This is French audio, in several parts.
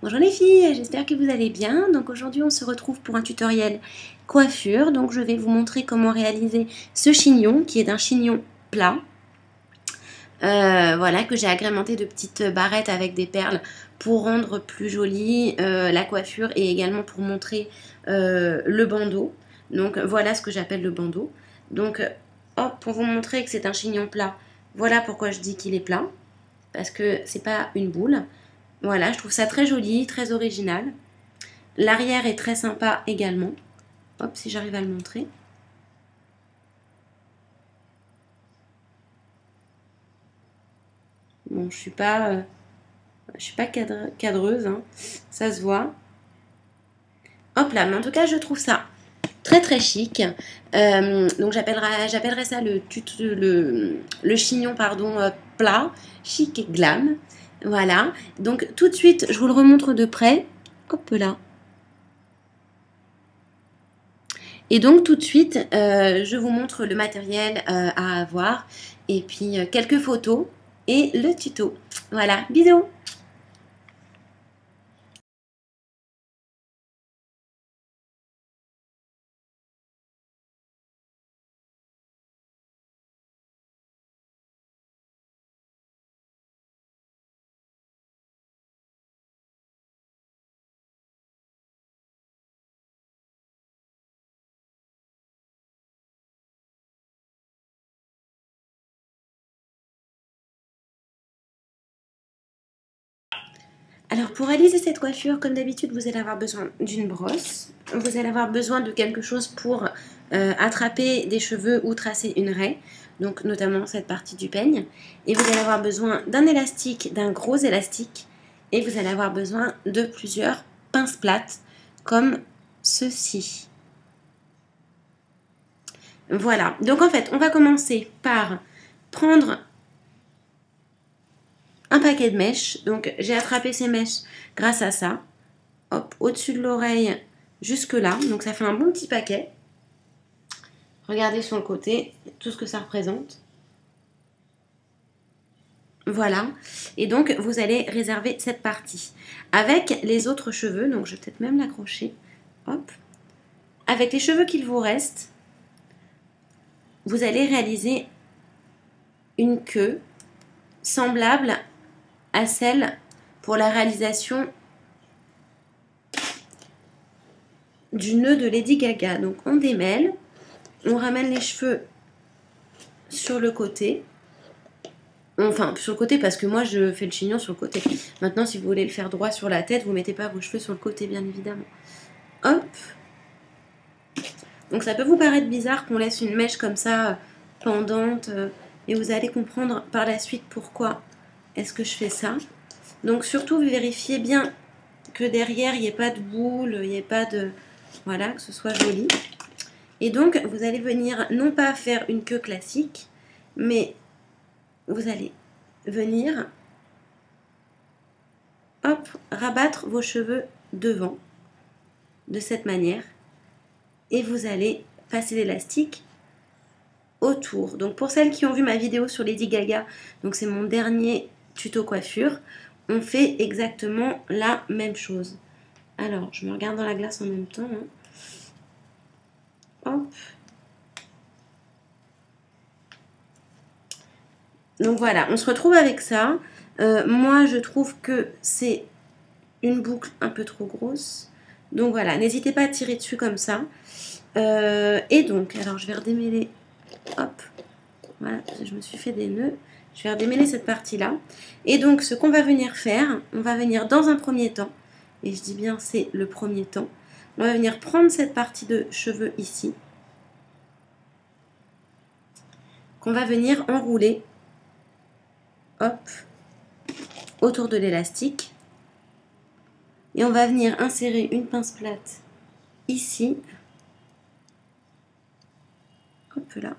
Bonjour les filles, j'espère que vous allez bien. Donc aujourd'hui on se retrouve pour un tutoriel coiffure. Donc je vais vous montrer comment réaliser ce chignon qui est d'un chignon plat. Voilà, que j'ai agrémenté de petites barrettes avec des perles pour rendre plus jolie la coiffure et également pour montrer le bandeau. Donc voilà ce que j'appelle le bandeau. Donc hop, pour vous montrer que c'est un chignon plat, voilà pourquoi je dis qu'il est plat. Parce que c'est pas une boule. Voilà, je trouve ça très joli, très original. L'arrière est très sympa également. Hop, si j'arrive à le montrer. Bon, je suis pas cadreuse, hein. Ça se voit. Hop là, mais en tout cas, je trouve ça très très chic. Donc j'appellerais ça le chignon pardon, plat, chic et glam. Voilà. Donc tout de suite, je vous le remontre de près. Hop là. Et donc tout de suite, je vous montre le matériel à avoir et puis quelques photos et le tuto. Voilà, bisous! Alors pour réaliser cette coiffure, comme d'habitude, vous allez avoir besoin d'une brosse. Vous allez avoir besoin de quelque chose pour attraper des cheveux ou tracer une raie. Donc notamment cette partie du peigne. Et vous allez avoir besoin d'un élastique, d'un gros élastique. Et vous allez avoir besoin de plusieurs pinces plates comme ceci. Voilà, donc en fait, on va commencer par prendre un paquet de mèches. Donc j'ai attrapé ces mèches grâce à ça. Hop, au-dessus de l'oreille jusque là. Donc ça fait un bon petit paquet. Regardez sur le côté tout ce que ça représente. Voilà. Et donc vous allez réserver cette partie. Avec les autres cheveux, donc je vais peut-être même l'accrocher. Hop. Avec les cheveux qu'il vous reste, vous allez réaliser une queue semblable à celle pour la réalisation du nœud de Lady Gaga. Donc on démêle, on ramène les cheveux sur le côté. Enfin, sur le côté parce que moi je fais le chignon sur le côté. Maintenant, si vous voulez le faire droit sur la tête, vous mettez pas vos cheveux sur le côté, bien évidemment. Hop. Donc ça peut vous paraître bizarre qu'on laisse une mèche comme ça pendante et vous allez comprendre par la suite pourquoi est-ce que je fais ça. Donc surtout vérifiez bien que derrière il n'y ait pas de boule, il n'y ait pas de... Voilà, que ce soit joli. Et donc vous allez venir non pas faire une queue classique, mais vous allez venir hop, rabattre vos cheveux devant de cette manière et vous allez passer l'élastique autour. Donc pour celles qui ont vu ma vidéo sur Lady Gaga, donc c'est mon dernier tuto coiffure, on fait exactement la même chose. Alors je me regarde dans la glace en même temps, hein. Hop. Donc voilà, on se retrouve avec ça. Moi je trouve que c'est une boucle un peu trop grosse. Donc voilà, n'hésitez pas à tirer dessus comme ça. Et donc, alors je vais redémêler. Hop, voilà, je me suis fait des nœuds. Je vais redémêler cette partie-là. Et donc, ce qu'on va venir faire, on va venir dans un premier temps, et je dis bien c'est le premier temps, on va venir prendre cette partie de cheveux ici, qu'on va venir enrouler, hop, autour de l'élastique. Et on va venir insérer une pince plate ici, hop là,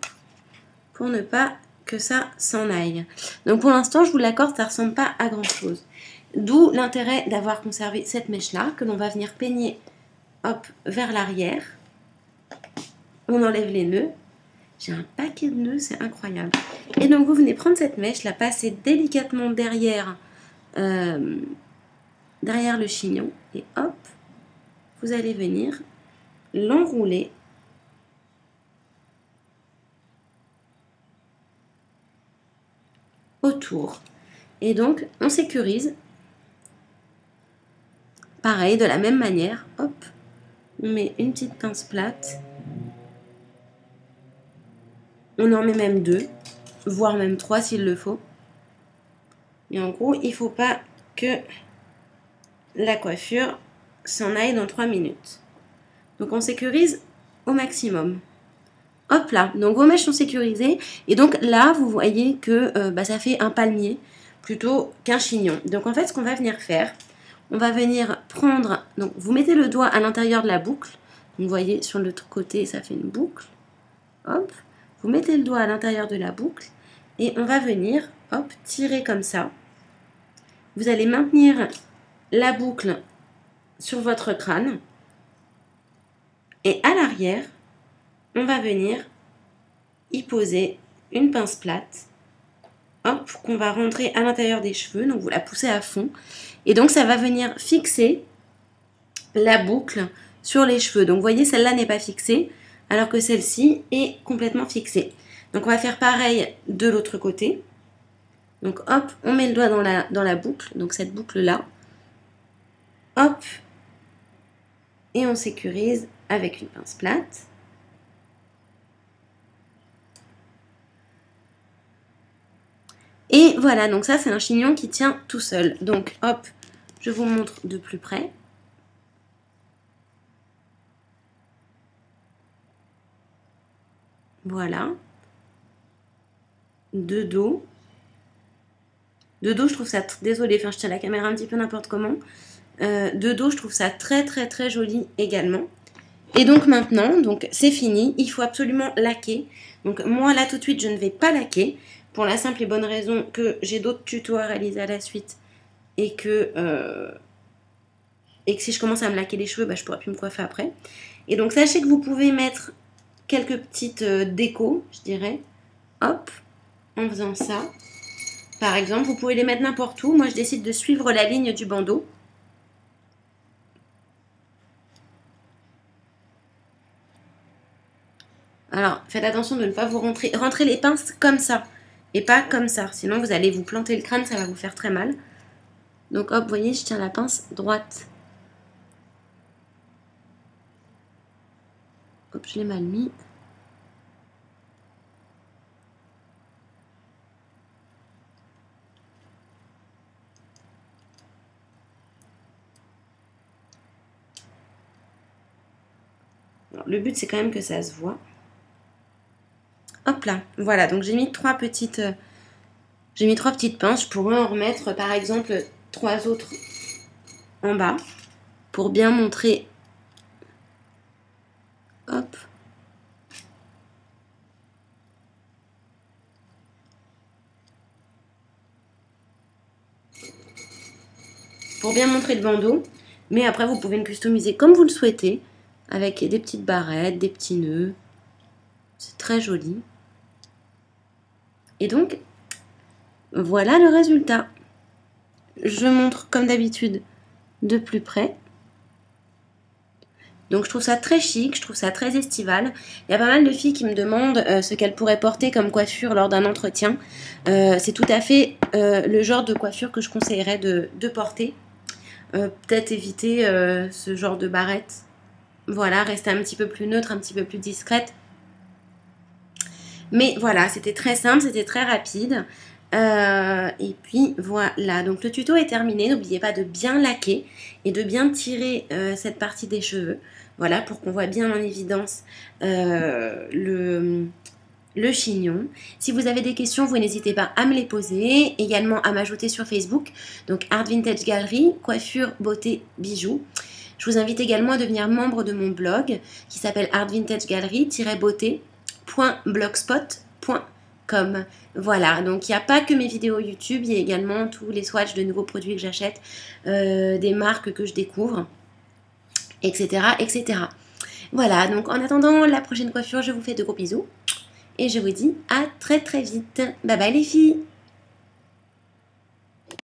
pour ne pas que ça s'en aille. Donc pour l'instant, je vous l'accorde, ça ne ressemble pas à grand chose. D'où l'intérêt d'avoir conservé cette mèche-là, que l'on va venir peigner hop, vers l'arrière. On enlève les nœuds. J'ai un paquet de nœuds, c'est incroyable. Et donc vous venez prendre cette mèche, la passer délicatement derrière derrière le chignon et hop, vous allez venir l'enrouler autour. Et donc, on sécurise. Pareil, de la même manière, hop, on met une petite pince plate. On en met même 2, voire même 3 s'il le faut. Et en gros, il ne faut pas que la coiffure s'en aille dans 3 minutes. Donc on sécurise au maximum. Hop là, donc vos mèches sont sécurisées. Et donc là, vous voyez que ça fait un palmier plutôt qu'un chignon. Donc en fait, ce qu'on va venir faire, on va venir prendre, donc vous mettez le doigt à l'intérieur de la boucle. Donc, vous voyez sur l'autre côté, ça fait une boucle. Hop, vous mettez le doigt à l'intérieur de la boucle et on va venir, hop, tirer comme ça. Vous allez maintenir la boucle sur votre crâne et à l'arrière, on va venir y poser une pince plate, hop, qu'on va rentrer à l'intérieur des cheveux, donc vous la poussez à fond et donc ça va venir fixer la boucle sur les cheveux. Donc vous voyez, celle-là n'est pas fixée alors que celle-ci est complètement fixée. Donc on va faire pareil de l'autre côté. Donc hop, on met le doigt dans la boucle, donc cette boucle-là. Hop, et on sécurise avec une pince plate. Et voilà, donc ça c'est un chignon qui tient tout seul. Donc hop, je vous montre de plus près. Voilà. De dos. De dos, je trouve ça... Désolée, enfin, je tiens la caméra un petit peu n'importe comment. De dos, je trouve ça très très très joli également. Et donc maintenant, donc c'est fini. Il faut absolument laquer. Donc moi, là, tout de suite, je ne vais pas laquer. Pour la simple et bonne raison que j'ai d'autres tutos à réaliser à la suite. Et que si je commence à me laquer les cheveux, je ne pourrai plus me coiffer après. Et donc, sachez que vous pouvez mettre quelques petites décos, je dirais. Hop, en faisant ça. Par exemple, vous pouvez les mettre n'importe où. Moi, je décide de suivre la ligne du bandeau. Alors, faites attention de ne pas vous rentrer les pinces comme ça. Et pas comme ça. Sinon, vous allez vous planter le crâne, ça va vous faire très mal. Donc, hop, vous voyez, je tiens la pince droite. Hop, je l'ai mal mis. Alors, le but, c'est quand même que ça se voit. Hop là, voilà, donc j'ai mis 3 petites pinces. Je pourrais en remettre par exemple 3 autres en bas pour bien montrer. Hop. Pour bien montrer le bandeau, mais après vous pouvez le customiser comme vous le souhaitez, avec des petites barrettes, des petits nœuds. C'est très joli. Et donc, voilà le résultat. Je montre comme d'habitude de plus près. Donc je trouve ça très chic, je trouve ça très estival. Il y a pas mal de filles qui me demandent ce qu'elles pourraient porter comme coiffure lors d'un entretien. C'est tout à fait le genre de coiffure que je conseillerais de porter. Peut-être éviter ce genre de barrette. Voilà, rester un petit peu plus neutre, un petit peu plus discrète. Mais voilà, c'était très simple, c'était très rapide. Et puis voilà, donc le tuto est terminé. N'oubliez pas de bien laquer et de bien tirer cette partie des cheveux. Voilà, pour qu'on voit bien en évidence le chignon. Si vous avez des questions, vous n'hésitez pas à me les poser. Également à m'ajouter sur Facebook. Donc Art Vintage Gallery, coiffure, beauté, bijoux. Je vous invite également à devenir membre de mon blog qui s'appelle Art Vintage Gallery-beauté.blogspot.com. Voilà, donc il n'y a pas que mes vidéos YouTube, il y a également tous les swatchs de nouveaux produits que j'achète, des marques que je découvre, etc., etc. Voilà, donc en attendant la prochaine coiffure, je vous fais de gros bisous et je vous dis à très très vite. Bye bye les filles!